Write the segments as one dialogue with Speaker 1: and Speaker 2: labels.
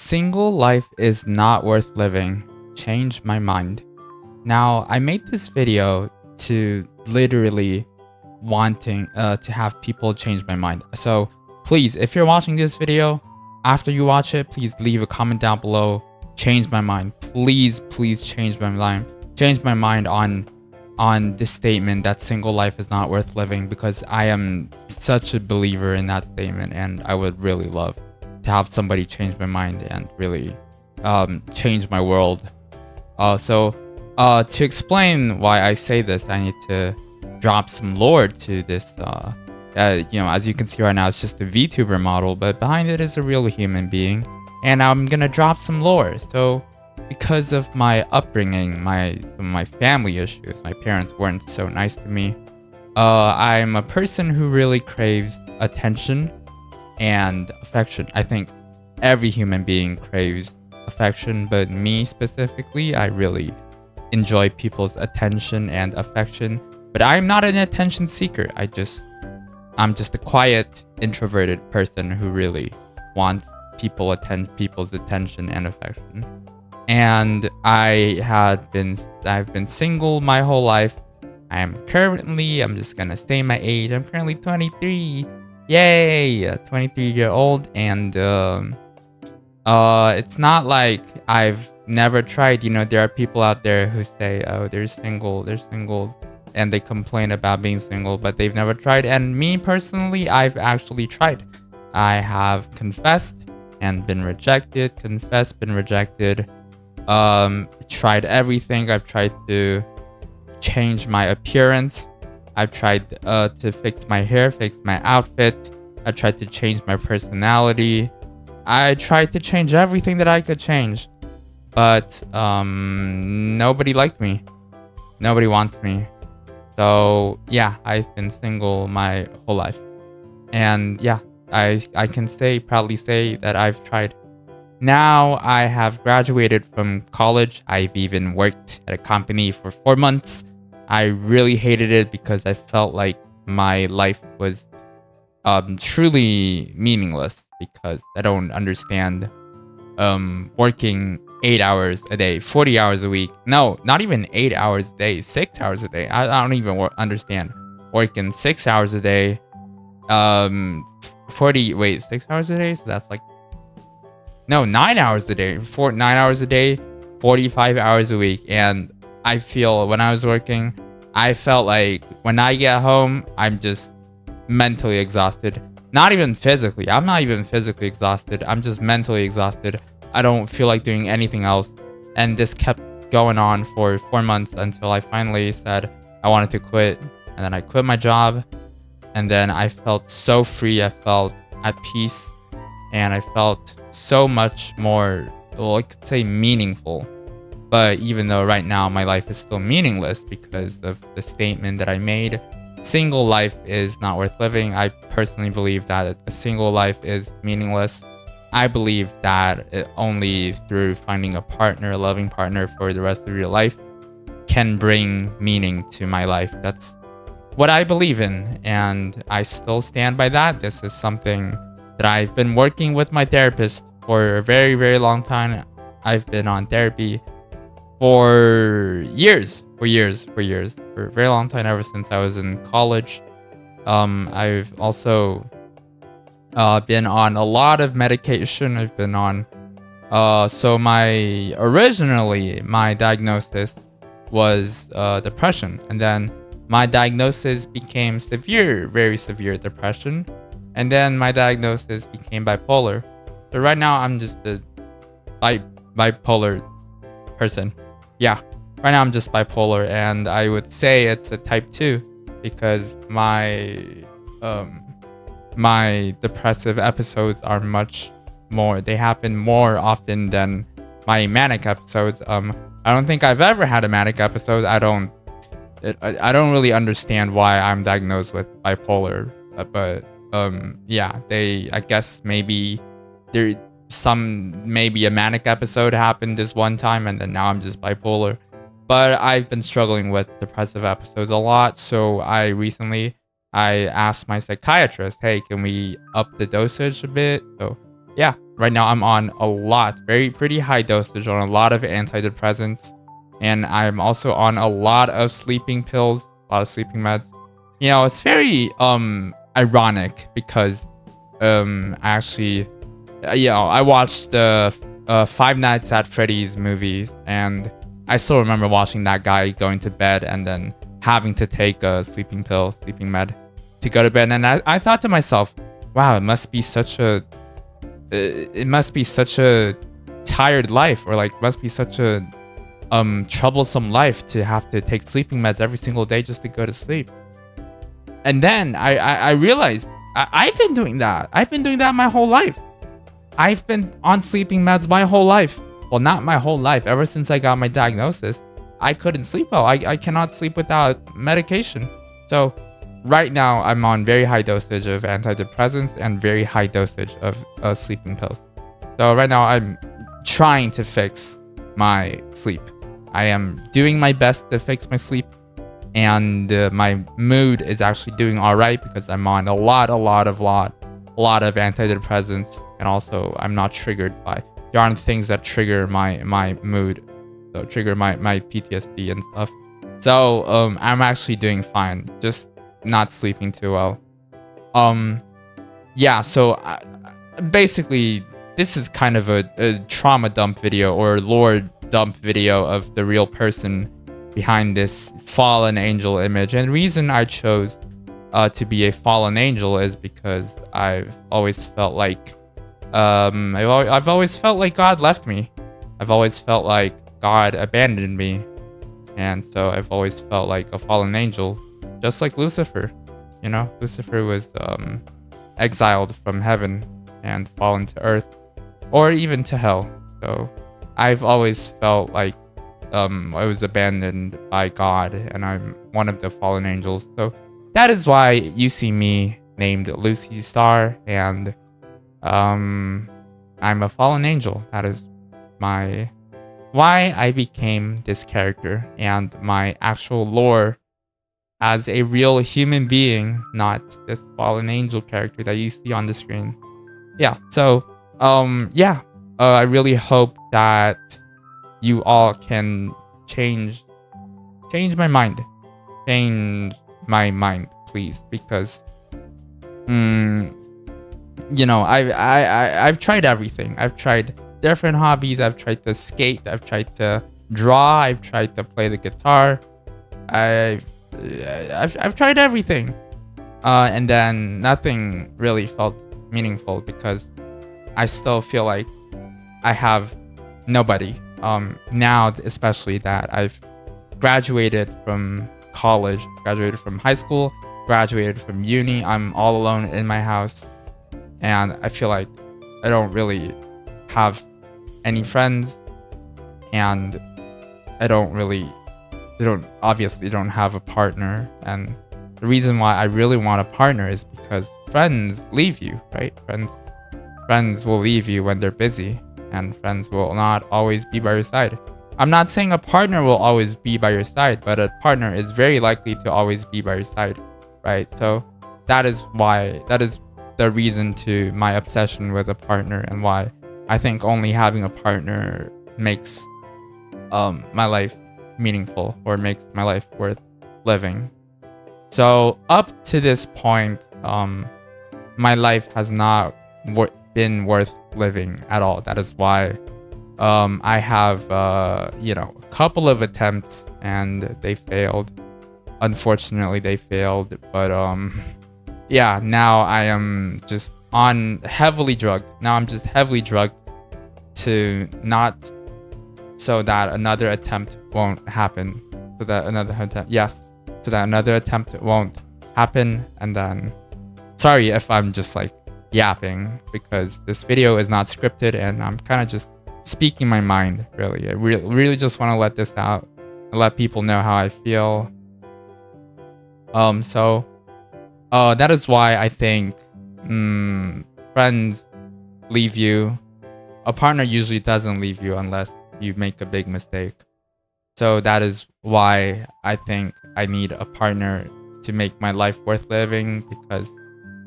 Speaker 1: Single life is not worth living. Change my mind. Now, I made this video to literally wanting to have people change my mind. So please, if you're watching this video, after you watch it, please leave a comment down below. Change my mind. Please change my mind. Change my mind on this statement that single life is not worth living, because I am such a believer in that statement, and I would really love to have somebody change my mind and really change my world. To explain why I say this, I need to drop some lore to this. As you can see right now, it's just a VTuber model, but behind it is a real human being, and I'm gonna drop some lore. So, because of my upbringing, my family issues, my parents weren't so nice to me. I'm a person who really craves attention and affection. I think every human being craves affection, but me specifically, I really enjoy people's attention and affection. But I'm not an attention seeker. I'm just a quiet, introverted person who really wants people's attention and affection. And I've been single my whole life. I'm just gonna say my age. I'm currently 23. Yay, 23-year-old, and it's not like I've never tried. There are people out there who say, oh, they're single, and they complain about being single, but they've never tried. And me personally, I've actually tried. I have confessed and been rejected, tried everything. I've tried to change my appearance. I've tried to fix my hair, fix my outfit. I tried to change my personality. I tried to change everything that I could change. But nobody liked me. Nobody wants me. So yeah, I've been single my whole life. And yeah, I can proudly say that I've tried. Now I have graduated from college. I've even worked at a company for 4 months. I really hated it because I felt like my life was truly meaningless, because I don't understand working 8 hours a day, 40 hours a week. No, not even 8 hours a day, 6 hours a day. I don't even understand working 6 hours a day. 6 hours a day? So that's like, no, 9 hours a day. 9 hours a day, 45 hours a week. And I feel when I was working, I felt like when I get home, I'm just mentally exhausted. Not even physically. I'm not even physically exhausted. I'm just mentally exhausted. I don't feel like doing anything else. And this kept going on for 4 months until I finally said I wanted to quit. And then I quit my job. And then I felt so free. I felt at peace. And I felt so much more, well, I could say meaningful. But even though right now my life is still meaningless because of the statement that I made, single life is not worth living. I personally believe that a single life is meaningless. I believe that only through finding a partner, a loving partner for the rest of your life, can bring meaning to my life. That's what I believe in, and I still stand by that. This is something that I've been working with my therapist for a very, very long time. I've been on therapy for a very long time, ever since I was in college. I've also been on a lot of medication. I've been on originally my diagnosis was depression, and then my diagnosis became severe, very severe depression, and then my diagnosis became bipolar. So right now I'm just a bipolar person. Yeah, right now I'm just bipolar, and I would say it's a type 2 because my depressive episodes are much more. They happen more often than my manic episodes. I don't think I've ever had a manic episode. I don't really understand why I'm diagnosed with bipolar, but yeah, I guess maybe maybe a manic episode happened this one time, and then now I'm just bipolar. But I've been struggling with depressive episodes a lot, so I asked my psychiatrist, hey, can we up the dosage a bit? So yeah, Right now, I'm on a lot, pretty high dosage on a lot of antidepressants, and I'm also on a lot of sleeping pills, a lot of sleeping meds. You know, it's very ironic because I actually, I watched the Five Nights at Freddy's movies, and I still remember watching that guy going to bed and then having to take a sleeping pill, sleeping med to go to bed. And I thought to myself, wow, it must be such a tired life, or like must be such a troublesome life to have to take sleeping meds every single day just to go to sleep. And then I realized I've been doing that. I've been doing that my whole life. I've been on sleeping meds my whole life. Well, not my whole life. Ever since I got my diagnosis, I couldn't sleep well. I cannot sleep without medication. So right now, I'm on very high dosage of antidepressants and very high dosage of sleeping pills. So right now, I'm trying to fix my sleep. I am doing my best to fix my sleep, and my mood is actually doing all right because I'm on a lot of antidepressants, and also I'm not triggered by. There aren't things that trigger my mood, so trigger my PTSD and stuff. So I'm actually doing fine. Just not sleeping too well. Yeah, so basically this is kind of a trauma dump video or lore dump video of the real person behind this fallen angel image. And the reason I chose to be a fallen angel is because I've always felt like I've always felt like God left me. I've always felt like God abandoned me, and so I've always felt like a fallen angel. Just like Lucifer, you know, Lucifer was exiled from heaven and fallen to earth, or even to hell. So I've always felt like I was abandoned by God, and I'm one of the fallen angels. So that is why you see me named Luci Star, and I'm a fallen angel. That is why I became this character, and my actual lore as a real human being, not this fallen angel character that you see on the screen. Yeah, so I really hope that you all can change my mind. Change my mind, please, because you know, I've tried everything. I've tried different hobbies. I've tried to skate. I've tried to draw. I've tried to play the guitar. I've tried everything, and then nothing really felt meaningful because I still feel like I have nobody. Now, especially that I've graduated from college, graduated from high school, graduated from uni, I'm all alone in my house, and I feel like I don't really have any friends, and I obviously don't have a partner. And the reason why I really want a partner is because friends leave you, right? Friends will leave you when they're busy, and friends will not always be by your side. I'm not saying a partner will always be by your side, but a partner is very likely to always be by your side, right? So that is the reason to my obsession with a partner, and why I think only having a partner makes my life meaningful, or makes my life worth living. So up to this point, my life has not been worth living at all. That is why I have a couple of attempts, and they failed. Unfortunately, they failed. But yeah, now I am just heavily drugged. Now I'm just heavily drugged to not, so that another attempt won't happen. So that another attempt won't happen. And then, sorry if I'm just like yapping, because this video is not scripted, and I'm kind of just speaking my mind. Really, I really just want to let this out and let people know how I feel. So that is why I think friends leave you. A partner usually doesn't leave you unless you make a big mistake. So that is why I think I need a partner to make my life worth living, because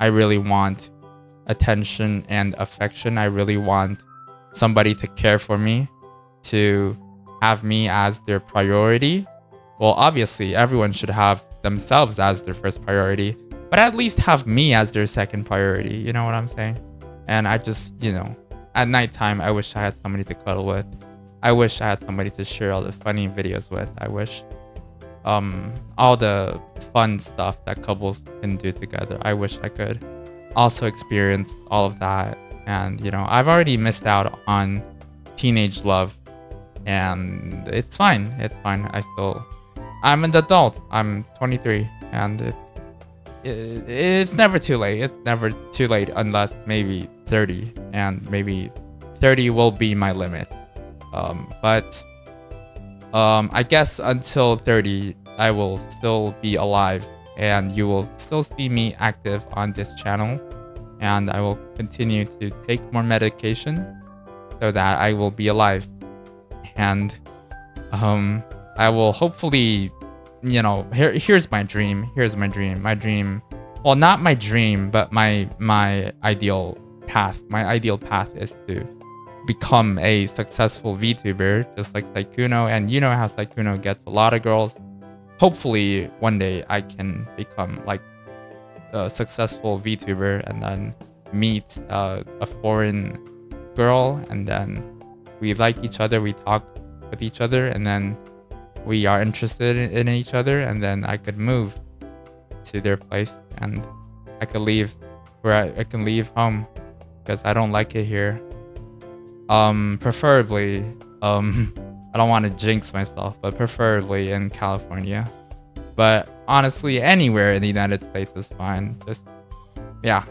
Speaker 1: I really want attention and affection. I really want somebody to care for me, to have me as their priority. Well, obviously, everyone should have themselves as their first priority, but at least have me as their second priority. You know what I'm saying? And I just, at nighttime, I wish I had somebody to cuddle with. I wish I had somebody to share all the funny videos with. I wish all the fun stuff that couples can do together. I wish I could also experience all of that. And, I've already missed out on teenage love, and it's fine. It's fine. I'm an adult. I'm 23, and it's never too late. It's never too late unless maybe 30, and maybe 30 will be my limit. But I guess until 30, I will still be alive, and you will still see me active on this channel, and I will continue to take more medication so that I will be alive. And I will hopefully, here's my dream. My dream, well, not my dream, but my ideal path. My ideal path is to become a successful VTuber, just like Saikuno. And you know how Saikuno gets a lot of girls. Hopefully one day I can become like a successful VTuber and then meet a foreign girl, and then we like each other, we talk with each other, and then we are interested in each other, and then I could move to their place, and I could leave I can leave home because I don't like it here. Preferably, I don't want to jinx myself, but preferably in California. But honestly, anywhere in the United States is fine. Just, yeah.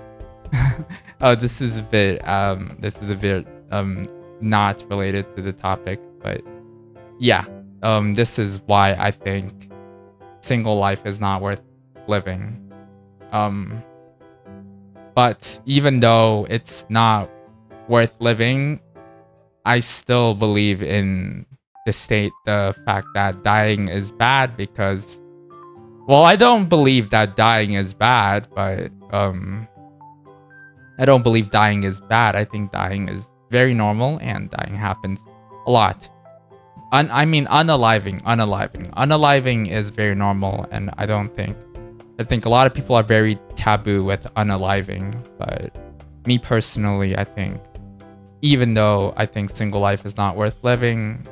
Speaker 1: Oh, this is a bit not related to the topic, but yeah. This is why I think single life is not worth living. But even though it's not worth living, I still believe in the fact that dying is bad, because, well, I don't believe that dying is bad, but I don't believe dying is bad. I think dying is very normal, and dying happens a lot. Unaliving. Unaliving is very normal, and I think a lot of people are very taboo with unaliving, but me personally, I think, even though I think single life is not worth living,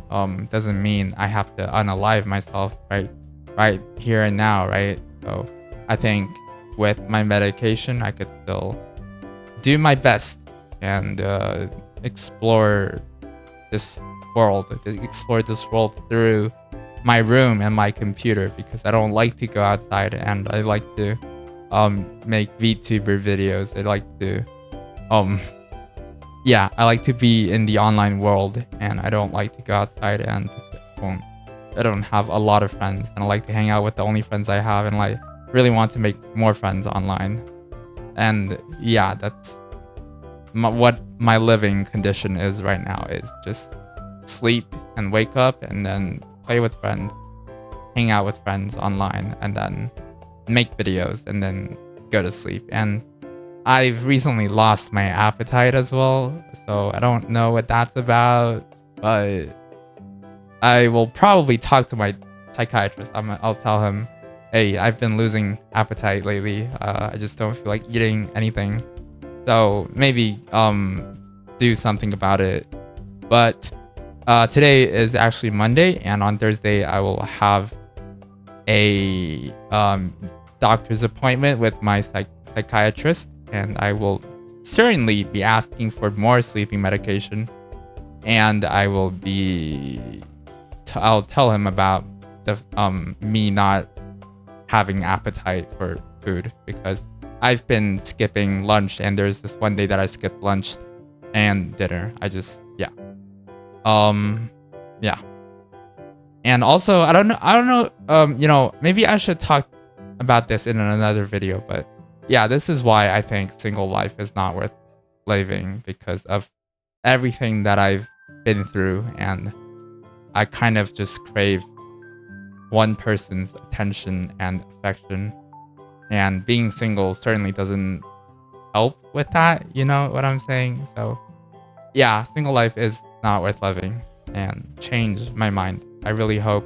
Speaker 1: doesn't mean I have to unalive myself right here and now, right? So I think with my medication, I could still do my best and explore this world through my room and my computer, because I don't like to go outside, and I like to make VTuber videos. I like to I like to be in the online world, and I don't like to go outside, and I don't have a lot of friends, and I like to hang out with the only friends I have, and I really want to make more friends online. And yeah, that's what my living condition is right now, is just sleep and wake up and then play with friends, hang out with friends online, and then make videos and then go to sleep. And I've recently lost my appetite as well, so I don't know what that's about, but I will probably talk to my psychiatrist. I'll tell him, hey, I've been losing appetite lately. I just don't feel like eating anything. So maybe do something about it. But today is actually Monday, and on Thursday I will have a doctor's appointment with my psychiatrist, and I will certainly be asking for more sleeping medication, and I will be I'll tell him about the me not having appetite for food, because I've been skipping lunch, and there's this one day that I skipped lunch and dinner. And also, I don't know, maybe I should talk about this in another video, but yeah, this is why I think single life is not worth living, because of everything that I've been through, and I kind of just crave one person's attention and affection. And being single certainly doesn't help with that. You know what I'm saying? So yeah, single life is not worth living, and changed my mind. I really hope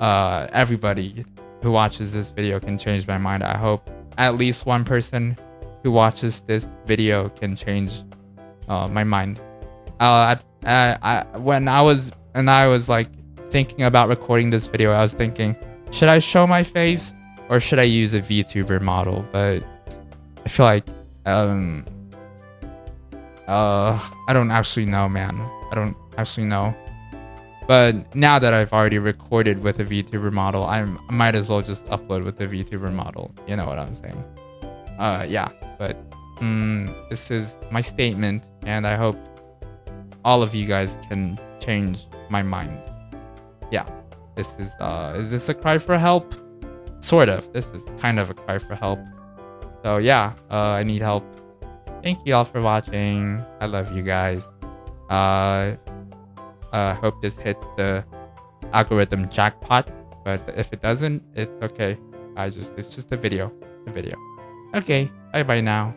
Speaker 1: everybody who watches this video can change my mind. I hope at least one person who watches this video can change my mind. When I was like thinking about recording this video, I was thinking, should I show my face or should I use a VTuber model? But I feel like I don't actually know, man. I don't actually know. But now that I've already recorded with a VTuber model, I might as well just upload with the VTuber model. You know what I'm saying? Yeah. But this is my statement, and I hope all of you guys can change my mind. Yeah. This is this a cry for help? Sort of. This is kind of a cry for help. So yeah, I need help. Thank you all for watching. I love you guys. Hope this hits the algorithm jackpot, but if it doesn't, it's okay. It's just a video. Okay, bye bye now.